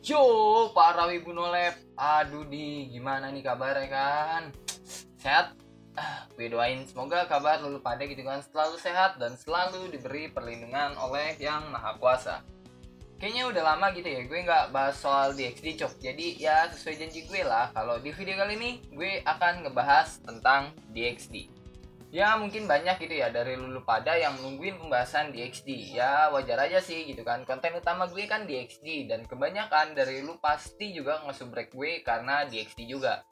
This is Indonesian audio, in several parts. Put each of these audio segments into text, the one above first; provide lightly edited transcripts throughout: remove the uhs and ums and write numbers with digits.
Yo, para Wibu Nolep. Aduh gimana nih kabarnya kan? Sehat? Gue doain semoga kabar lu pada gitu kan selalu sehat dan selalu diberi perlindungan oleh Yang Maha Kuasa. Kayaknya udah lama gitu ya gue nggak bahas soal DXD cok. Jadi ya sesuai janji gue lah kalau di video kali ini gue akan ngebahas tentang DXD. Ya mungkin banyak gitu ya dari lulu pada yang nungguin pembahasan DXD. Ya wajar aja sih gitu kan. Konten utama gue kan DXD dan kebanyakan dari lu pasti juga ngesubrek gue karena DXD juga.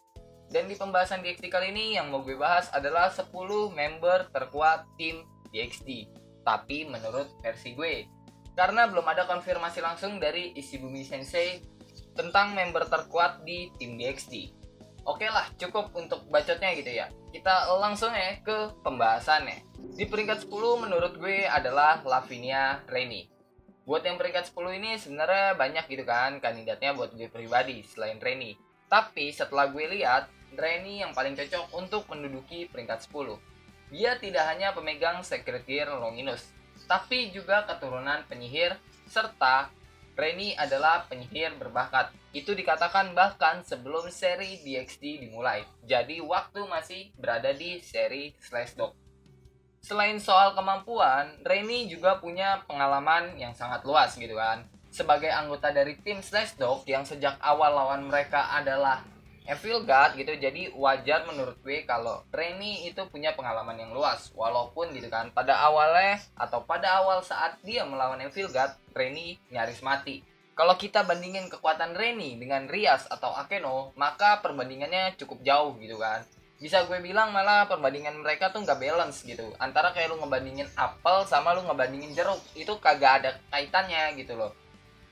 Dan di pembahasan DXD kali ini yang mau gue bahas adalah 10 member terkuat tim DXD. Tapi menurut versi gue. Karena belum ada konfirmasi langsung dari Ishibumi Sensei tentang member terkuat di tim DXD. Oke lah, cukup untuk bacotnya gitu ya. Kita langsung ya ke pembahasannya. Di peringkat 10 menurut gue adalah Lavinia Reni. Buat yang peringkat 10 ini sebenarnya banyak gitu kan kandidatnya buat gue pribadi selain Reni. Tapi setelah gue lihat, Reni yang paling cocok untuk menduduki peringkat 10. Dia tidak hanya pemegang Secret Gear Longinus, tapi juga keturunan penyihir, serta Reni adalah penyihir berbakat. Itu dikatakan bahkan sebelum seri DXD dimulai. Jadi waktu masih berada di seri Slashdog. Selain soal kemampuan, Reni juga punya pengalaman yang sangat luas gitu kan. Sebagai anggota dari tim Slashdog yang sejak awal lawan mereka adalah Evil God gitu, jadi wajar menurut gue kalau Reni itu punya pengalaman yang luas. Walaupun gitu kan pada awalnya atau pada awal saat dia melawan Evil God, Reni nyaris mati. Kalau kita bandingin kekuatan Reni dengan Rias atau Akeno, maka perbandingannya cukup jauh gitu kan. Bisa gue bilang malah perbandingan mereka tuh nggak balance gitu. Antara kayak lu ngebandingin apel sama lu ngebandingin jeruk, itu kagak ada kaitannya gitu loh.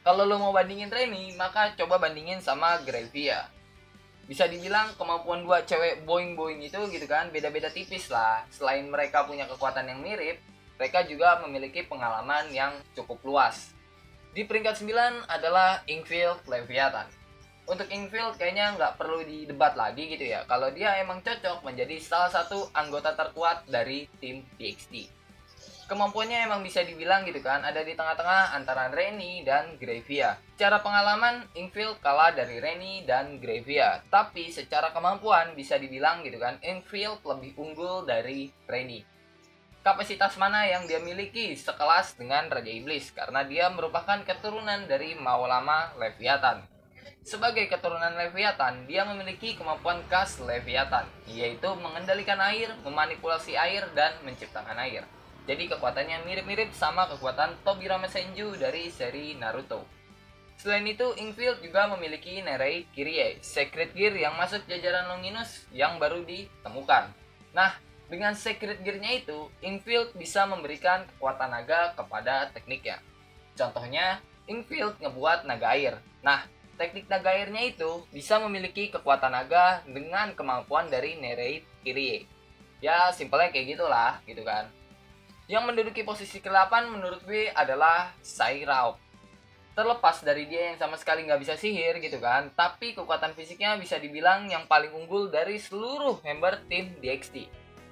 Kalau lu mau bandingin Reni, maka coba bandingin sama Gravia. Bisa dibilang kemampuan dua cewek boing-boing itu gitu kan beda-beda tipis lah. Selain mereka punya kekuatan yang mirip, mereka juga memiliki pengalaman yang cukup luas. Di peringkat 9 adalah Inkfield Leviathan. Untuk Inkfield kayaknya nggak perlu didebat lagi gitu ya, kalau dia emang cocok menjadi salah satu anggota terkuat dari tim DXD. Kemampuannya emang bisa dibilang gitu kan ada di tengah-tengah antara Reni dan Gravia. Secara pengalaman, Inkfield kalah dari Reni dan Gravia. Tapi secara kemampuan bisa dibilang gitu kan Inkfield lebih unggul dari Reni. Kapasitas mana yang dia miliki sekelas dengan Raja Iblis karena dia merupakan keturunan dari Maulama Leviathan. Sebagai keturunan Leviathan, dia memiliki kemampuan khas Leviathan, yaitu mengendalikan air, memanipulasi air, dan menciptakan air. Jadi kekuatannya mirip-mirip sama kekuatan Tobirama Senju dari seri Naruto. Selain itu, Inkfield juga memiliki Nerei Kirie, Secret Gear yang masuk jajaran Longinus yang baru ditemukan. Nah, dengan Secret Gear-nya itu, Inkfield bisa memberikan kekuatan naga kepada tekniknya. Contohnya, Inkfield ngebuat naga air. Nah, teknik naga airnya itu bisa memiliki kekuatan naga dengan kemampuan dari Nerei Kirie. Ya, simpelnya kayak gitulah, gitu kan. Yang menduduki posisi ke-8 menurut gue adalah Sairaok. Terlepas dari dia yang sama sekali nggak bisa sihir gitu kan, tapi kekuatan fisiknya bisa dibilang yang paling unggul dari seluruh member tim DXD.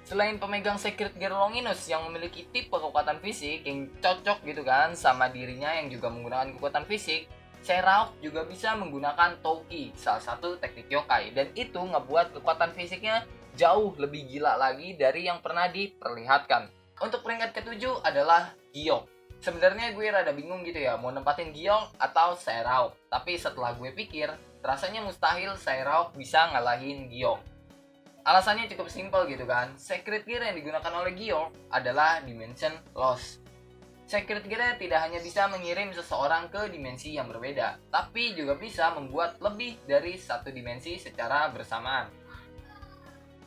Selain pemegang Secret Gear Longinus yang memiliki tipe kekuatan fisik yang cocok gitu kan sama dirinya yang juga menggunakan kekuatan fisik, Sairaok juga bisa menggunakan Touki, salah satu teknik yokai, dan itu ngebuat kekuatan fisiknya jauh lebih gila lagi dari yang pernah diperlihatkan. Untuk peringkat ke-7 adalah Giok. Sebenarnya gue rada bingung gitu ya, mau nempatin Giok atau Sairaok. Tapi setelah gue pikir, rasanya mustahil Sairaok bisa ngalahin Giok. Alasannya cukup simpel gitu kan. Secret Gear yang digunakan oleh Giok adalah Dimension Lost. Secret Gear tidak hanya bisa mengirim seseorang ke dimensi yang berbeda, tapi juga bisa membuat lebih dari satu dimensi secara bersamaan.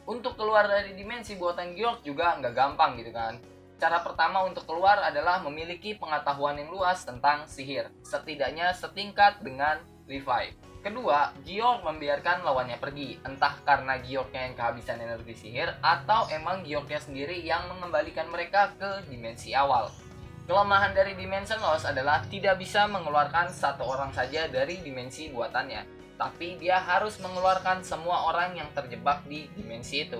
Untuk keluar dari dimensi buatan Giok juga nggak gampang gitu kan. Cara pertama untuk keluar adalah memiliki pengetahuan yang luas tentang sihir, setidaknya setingkat dengan Levi. Kedua, Giok membiarkan lawannya pergi, entah karena Gioknya yang kehabisan energi sihir atau emang Gioknya sendiri yang mengembalikan mereka ke dimensi awal. Kelemahan dari Dimension Lost adalah tidak bisa mengeluarkan satu orang saja dari dimensi buatannya, tapi dia harus mengeluarkan semua orang yang terjebak di dimensi itu.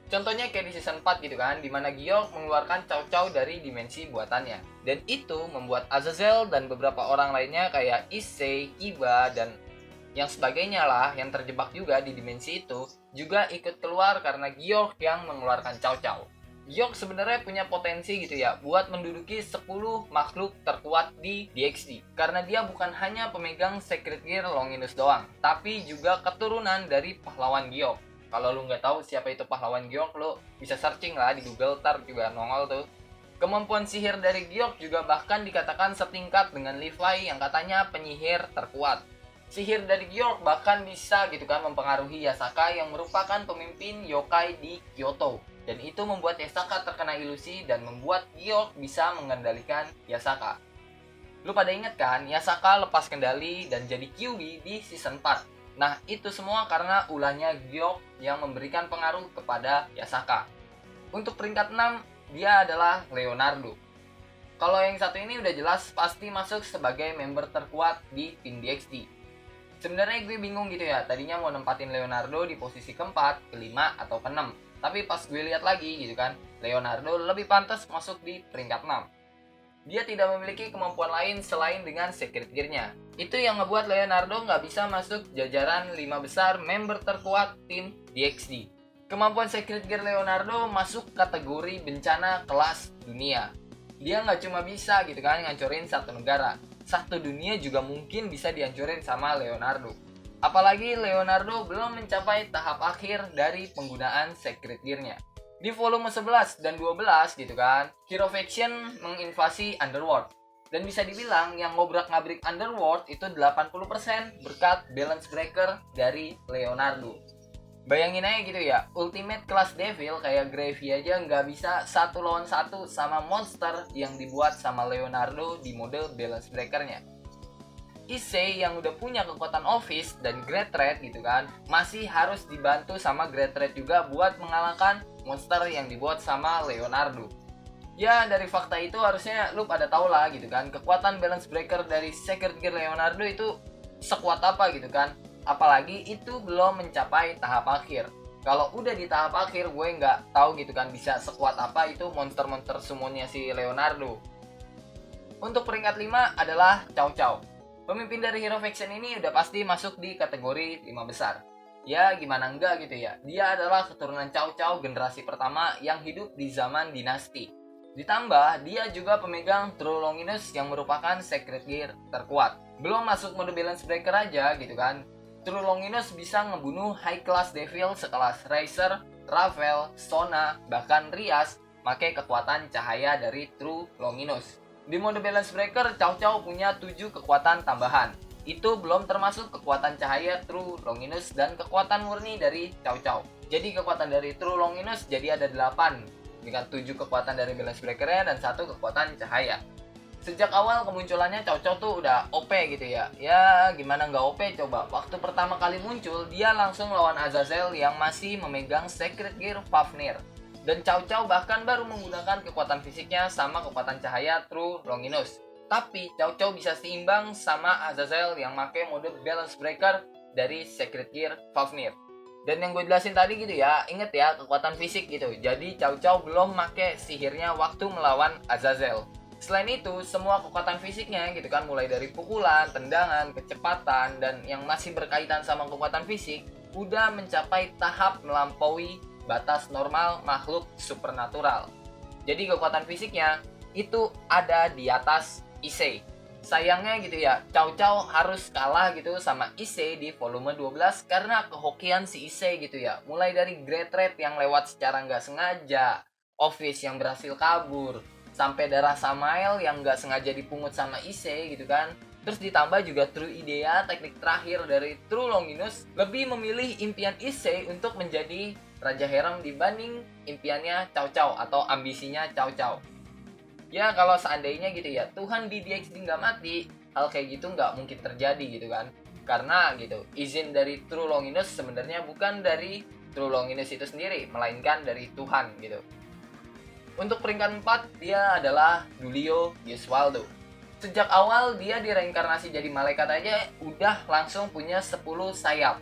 Contohnya kayak di season 4 gitu kan, dimana Giok mengeluarkan Cao Cao dari dimensi buatannya. Dan itu membuat Azazel dan beberapa orang lainnya kayak Issei, Kiba, dan yang sebagainya lah yang terjebak juga di dimensi itu juga ikut keluar karena Giok yang mengeluarkan Cao Cao. Giok sebenarnya punya potensi gitu ya buat menduduki 10 makhluk terkuat di DxD. Karena dia bukan hanya pemegang Secret Gear Longinus doang, tapi juga keturunan dari pahlawan Giok. Kalau lu nggak tahu siapa itu pahlawan Giok, lu bisa searching lah di Google, ntar juga nongol tuh. Kemampuan sihir dari Giok juga bahkan dikatakan setingkat dengan Levi yang katanya penyihir terkuat. Sihir dari Giok bahkan bisa gitu kan mempengaruhi Yasaka yang merupakan pemimpin yokai di Kyoto. Dan itu membuat Yasaka terkena ilusi dan membuat Giok bisa mengendalikan Yasaka. Lu pada inget kan, Yasaka lepas kendali dan jadi Kyuubi di season 4. Nah, itu semua karena ulahnya Giok yang memberikan pengaruh kepada Yasaka. Untuk peringkat 6, dia adalah Leonardo. Kalau yang satu ini udah jelas pasti masuk sebagai member terkuat di tim DxD. Sebenarnya gue bingung gitu ya, tadinya mau nempatin Leonardo di posisi keempat, kelima, atau keenam. Tapi pas gue lihat lagi gitu kan, Leonardo lebih pantas masuk di peringkat 6. Dia tidak memiliki kemampuan lain selain dengan Secret Gear-nya. Itu yang ngebuat Leonardo nggak bisa masuk jajaran 5 besar member terkuat tim DxD. Kemampuan Secret Gear Leonardo masuk kategori bencana kelas dunia. Dia nggak cuma bisa gitu kan ngancurin satu negara. Satu dunia juga mungkin bisa dihancurin sama Leonardo. Apalagi Leonardo belum mencapai tahap akhir dari penggunaan Secret Gear-nya. Di volume 11 dan 12 gitu kan, Hero Faction menginvasi Underworld. Dan bisa dibilang yang ngobrak-ngabrik Underworld itu 80% berkat balance breaker dari Leonardo. Bayangin aja gitu ya, ultimate kelas devil kayak Gravy aja nggak bisa 1 lawan 1 sama monster yang dibuat sama Leonardo di mode balance breakernya. Issei yang udah punya kekuatan office dan Great Red gitu kan, masih harus dibantu sama Great Red juga buat mengalahkan monster yang dibuat sama Leonardo. Ya dari fakta itu harusnya lu pada tau lah gitu kan, kekuatan balance breaker dari Secret Gear Leonardo itu sekuat apa gitu kan. Apalagi itu belum mencapai tahap akhir. Kalau udah di tahap akhir gue nggak tahu gitu kan bisa sekuat apa itu monster-monster summonnya si Leonardo. Untuk peringkat 5 adalah Cao Cao. Pemimpin dari Hero Faction ini udah pasti masuk di kategori 5 besar. Ya gimana enggak gitu ya, dia adalah keturunan Cao Cao generasi pertama yang hidup di zaman dinasti. Ditambah, dia juga pemegang True Longinus yang merupakan Secret Gear terkuat. Belum masuk mode balance breaker aja gitu kan, True Longinus bisa ngebunuh high class devil sekelas Razer, Ravel, Sona, bahkan Rias pakai kekuatan cahaya dari True Longinus. Di mode balance breaker, Cao Cao punya 7 kekuatan tambahan. Itu belum termasuk kekuatan cahaya True Longinus dan kekuatan murni dari Cao Cao. Jadi kekuatan dari True Longinus jadi ada 8, dengan 7 kekuatan dari balance breakernya dan 1 kekuatan cahaya. Sejak awal kemunculannya Cao Cao tuh udah OP gitu ya. Ya gimana nggak OP coba. Waktu pertama kali muncul, dia langsung lawan Azazel yang masih memegang Secret Gear Fafnir. Dan Cao Cao bahkan baru menggunakan kekuatan fisiknya sama kekuatan cahaya True Longinus. Tapi Cao Cao bisa seimbang sama Azazel yang pakai mode balance breaker dari Secret Gear Fafnir. Dan yang gue jelasin tadi gitu ya, inget ya kekuatan fisik gitu. Jadi Cao Cao belum pakai sihirnya waktu melawan Azazel. Selain itu, semua kekuatan fisiknya gitu kan, mulai dari pukulan, tendangan, kecepatan, dan yang masih berkaitan sama kekuatan fisik, udah mencapai tahap melampaui batas normal makhluk supernatural. Jadi kekuatan fisiknya itu ada di atas Issei. Sayangnya gitu ya, Cao Cao harus kalah gitu sama Issei di volume 12 karena kehokian si Issei gitu ya. Mulai dari Great Red yang lewat secara nggak sengaja, Office yang berhasil kabur, sampai darah Samael yang nggak sengaja dipungut sama Issei gitu kan. Terus ditambah juga True Idea, teknik terakhir dari True Longinus, lebih memilih impian Issei untuk menjadi Raja Harem dibanding impiannya Cao Cao atau ambisinya Cao Cao. Ya kalau seandainya gitu ya, Tuhan di DxD nggak mati, hal kayak gitu nggak mungkin terjadi gitu kan. Karena gitu, izin dari True Longinus sebenarnya bukan dari True Longinus itu sendiri, melainkan dari Tuhan gitu. Untuk peringkat 4, dia adalah Dulio Gesualdo. Sejak awal dia direinkarnasi jadi malaikat aja udah langsung punya 10 sayap.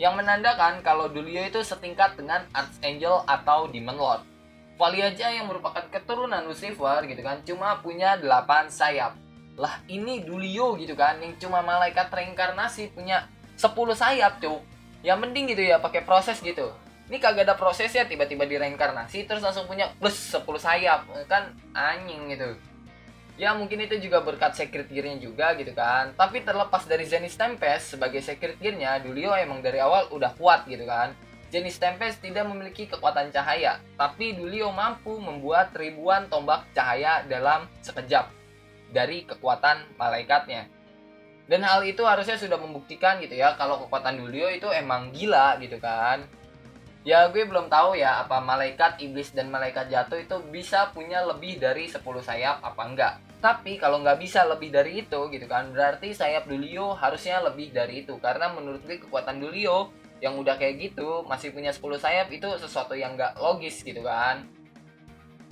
yang menandakan kalau Dulio itu setingkat dengan Archangel atau Demon Lord. Vali aja yang merupakan keturunan Lucifer gitu kan cuma punya 8 sayap. Lah ini Dulio gitu kan yang cuma malaikat reinkarnasi punya 10 sayap, cuk. Ya mending gitu ya pakai proses gitu. Ini kagak ada prosesnya, tiba-tiba direinkarnasi terus langsung punya plus 10 sayap. Kan anjing gitu. Ya mungkin itu juga berkat secret gear-nya juga gitu kan. Tapi terlepas dari Zenith Tempest sebagai secret gear-nya, Dulio emang dari awal udah kuat gitu kan. Zenith Tempest tidak memiliki kekuatan cahaya, tapi Dulio mampu membuat ribuan tombak cahaya dalam sekejap dari kekuatan malaikatnya. Dan hal itu harusnya sudah membuktikan gitu ya kalau kekuatan Dulio itu emang gila gitu kan. Ya gue belum tahu ya apa malaikat iblis dan malaikat jatuh itu bisa punya lebih dari 10 sayap apa enggak. Tapi kalau nggak bisa lebih dari itu gitu kan, berarti sayap Dulio harusnya lebih dari itu. Karena menurut gue kekuatan Dulio yang udah kayak gitu masih punya 10 sayap itu sesuatu yang nggak logis gitu kan.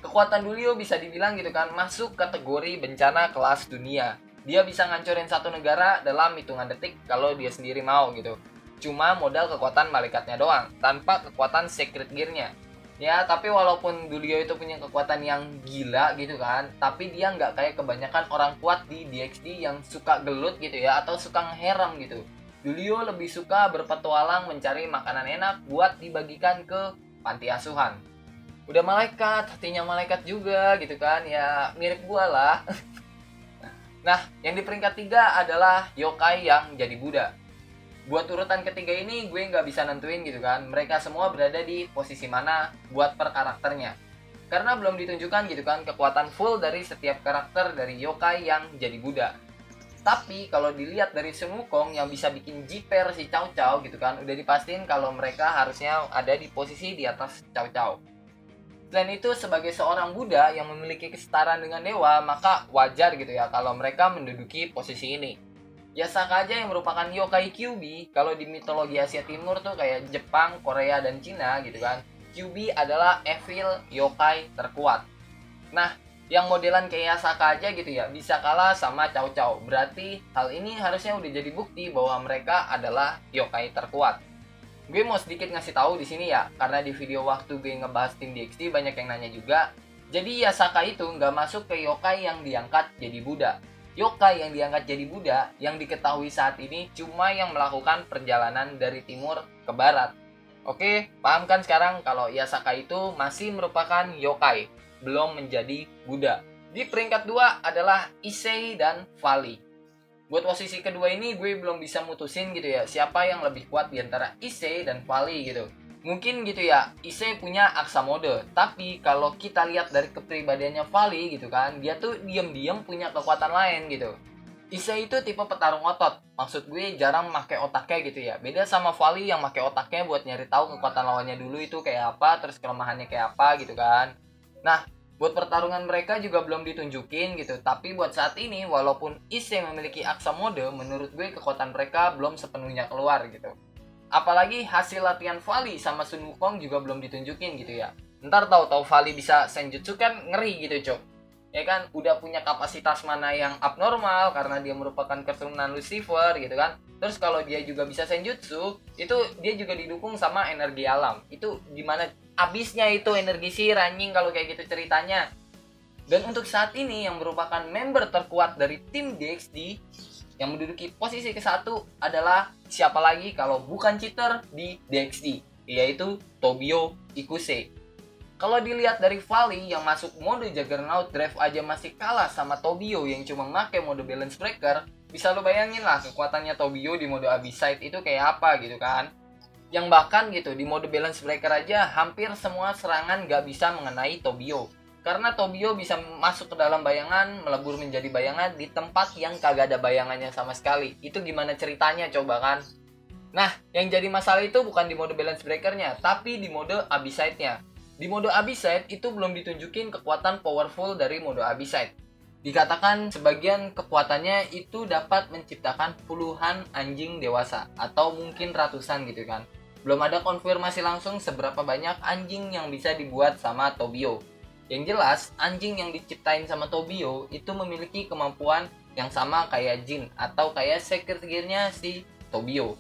Kekuatan Dulio bisa dibilang gitu kan masuk kategori bencana kelas dunia. Dia bisa ngancurin satu negara dalam hitungan detik kalau dia sendiri mau gitu. Cuma modal kekuatan malaikatnya doang, tanpa kekuatan secret gear-nya. Ya, tapi walaupun Dulio itu punya kekuatan yang gila gitu kan, tapi dia nggak kayak kebanyakan orang kuat di DxD yang suka gelut gitu ya, atau suka ngeherem gitu. Dulio lebih suka berpetualang mencari makanan enak buat dibagikan ke panti asuhan. Udah malaikat, hatinya malaikat juga gitu kan, ya mirip gua lah. Nah, yang di peringkat 3 adalah yokai yang jadi Buddha. Buat urutan ketiga ini gue nggak bisa nentuin gitu kan, mereka semua berada di posisi mana buat per karakternya. Karena belum ditunjukkan gitu kan kekuatan full dari setiap karakter dari yokai yang jadi Buddha. Tapi kalau dilihat dari Sun Wukong yang bisa bikin jiper si Cao Cao gitu kan, udah dipastiin kalau mereka harusnya ada di posisi di atas Cao Cao. Selain itu, sebagai seorang Buddha yang memiliki kesetaraan dengan dewa, maka wajar gitu ya kalau mereka menduduki posisi ini. Yasaka aja yang merupakan yokai Kyuubi, kalau di mitologi Asia Timur tuh kayak Jepang, Korea, dan Cina gitu kan. Kyuubi adalah evil yokai terkuat. Nah, yang modelan kayak Yasaka aja gitu ya, bisa kalah sama Cao Cao. Berarti hal ini harusnya udah jadi bukti bahwa mereka adalah yokai terkuat. Gue mau sedikit ngasih tahu di sini ya, karena di video waktu gue ngebahas tim DxD banyak yang nanya juga. Jadi Yasaka itu nggak masuk ke yokai yang diangkat jadi Buddha. Yokai yang diangkat jadi Buddha yang diketahui saat ini cuma yang melakukan perjalanan dari timur ke barat. Oke, paham kan sekarang kalau Yasaka itu masih merupakan yokai, belum menjadi Buddha. Di peringkat 2 adalah Issei dan Vali. Buat posisi kedua ini gue belum bisa mutusin gitu ya, siapa yang lebih kuat di antara Issei dan Vali gitu. Mungkin gitu ya, Issei punya aksa mode, tapi kalau kita lihat dari kepribadiannya Vali gitu kan, dia tuh diam-diam punya kekuatan lain gitu. Issei itu tipe petarung otot, maksud gue jarang pakai otaknya gitu ya. Beda sama Vali yang pakai otaknya buat nyari tahu kekuatan lawannya dulu itu kayak apa, terus kelemahannya kayak apa gitu kan. Nah, buat pertarungan mereka juga belum ditunjukin gitu, tapi buat saat ini walaupun Issei memiliki aksa mode, menurut gue kekuatan mereka belum sepenuhnya keluar gitu. Apalagi hasil latihan Vali sama Sun Wukong juga belum ditunjukin gitu ya. Ntar tahu-tahu Vali bisa senjutsu kan ngeri gitu, cok. Ya kan, udah punya kapasitas mana yang abnormal karena dia merupakan keturunan Lucifer gitu kan. Terus kalau dia juga bisa senjutsu, itu dia juga didukung sama energi alam. Itu gimana abisnya itu energi si anjing kalau kayak gitu ceritanya. Dan untuk saat ini yang merupakan member terkuat dari tim DxD yang menduduki posisi ke-1 adalah siapa lagi kalau bukan cheater di DxD, yaitu Tobio Ikuse. Kalau dilihat dari Vali yang masuk mode Juggernaut Drive aja masih kalah sama Tobio yang cuma pakai mode Balance Breaker, bisa lo bayangin lah kekuatannya Tobio di mode Abyssite itu kayak apa gitu kan. Yang bahkan gitu di mode Balance Breaker aja hampir semua serangan gak bisa mengenai Tobio. Karena Tobio bisa masuk ke dalam bayangan, melebur menjadi bayangan di tempat yang kagak ada bayangannya sama sekali. Itu gimana ceritanya coba kan? Nah, yang jadi masalah itu bukan di mode Balance Breaker-nya, tapi di mode Abyssite-nya. Di mode Abyssite itu belum ditunjukin kekuatan powerful dari mode Abyssite. Dikatakan sebagian kekuatannya itu dapat menciptakan puluhan anjing dewasa, atau mungkin ratusan gitu kan. Belum ada konfirmasi langsung seberapa banyak anjing yang bisa dibuat sama Tobio. Yang jelas, anjing yang diciptain sama Tobio itu memiliki kemampuan yang sama kayak Jin atau kayak secret gear-nya si Tobio.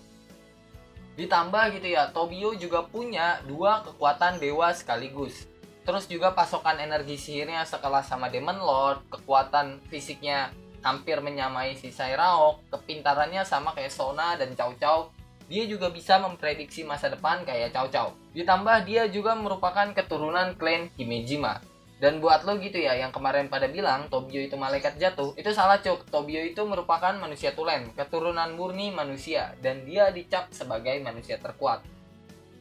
Ditambah gitu ya, Tobio juga punya 2 kekuatan dewa sekaligus. Terus juga pasokan energi sihirnya sekelas sama Demon Lord, kekuatan fisiknya hampir menyamai si Sairaok, kepintarannya sama kayak Sona dan Cao Cao. Dia juga bisa memprediksi masa depan kayak Cao Cao. Ditambah dia juga merupakan keturunan klan Himejima. Dan buat lo gitu ya, yang kemarin pada bilang Tobio itu malaikat jatuh, itu salah cuk. Tobio itu merupakan manusia tulen, keturunan murni manusia, dan dia dicap sebagai manusia terkuat.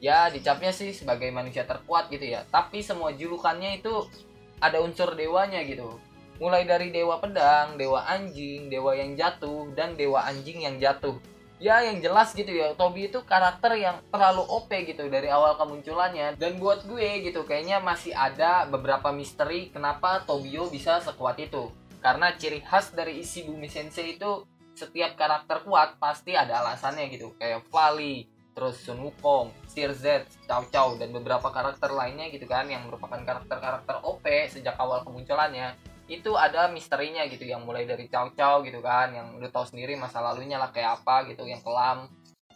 Ya, dicapnya sih sebagai manusia terkuat gitu ya. Tapi semua julukannya itu ada unsur dewanya gitu. Mulai dari dewa pedang, dewa anjing, dewa yang jatuh, dan dewa anjing yang jatuh. Ya yang jelas gitu ya, Tobi itu karakter yang terlalu OP gitu dari awal kemunculannya. Dan buat gue gitu, kayaknya masih ada beberapa misteri kenapa Tobio bisa sekuat itu. Karena ciri khas dari isi Bumi Sensei itu, setiap karakter kuat pasti ada alasannya gitu. Kayak Valley, terus Sun Wukong, Sir Z, Cao Cao, dan beberapa karakter lainnya gitu kan, yang merupakan karakter-karakter OP sejak awal kemunculannya. Itu ada misterinya gitu, yang mulai dari Cao Cao gitu kan, yang lu tahu sendiri masa lalunya lah kayak apa gitu, yang kelam.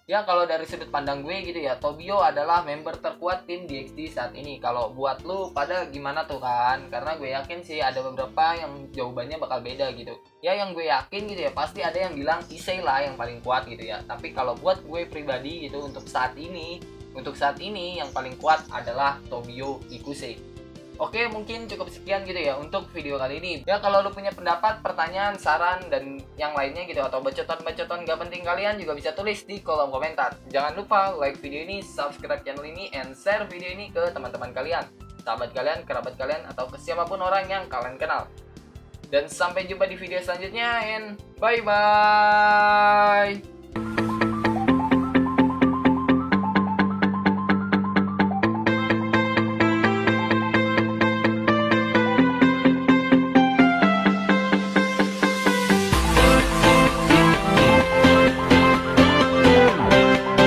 Ya kalau dari sudut pandang gue gitu ya, Tobio adalah member terkuat tim DxD saat ini. Kalau buat lu pada gimana tuh kan? Karena gue yakin sih ada beberapa yang jawabannya bakal beda gitu. Ya yang gue yakin gitu ya, pasti ada yang bilang Issei lah yang paling kuat gitu ya. Tapi kalau buat gue pribadi gitu, untuk saat ini yang paling kuat adalah Tobio Ikusei. Oke, mungkin cukup sekian gitu ya untuk video kali ini. Ya, kalau lu punya pendapat, pertanyaan, saran, dan yang lainnya gitu, atau bacotan-bacotan gak penting kalian juga bisa tulis di kolom komentar. Jangan lupa like video ini, subscribe channel ini, and share video ini ke teman-teman kalian, sahabat kalian, kerabat kalian, atau ke siapapun orang yang kalian kenal. Dan sampai jumpa di video selanjutnya, and bye-bye!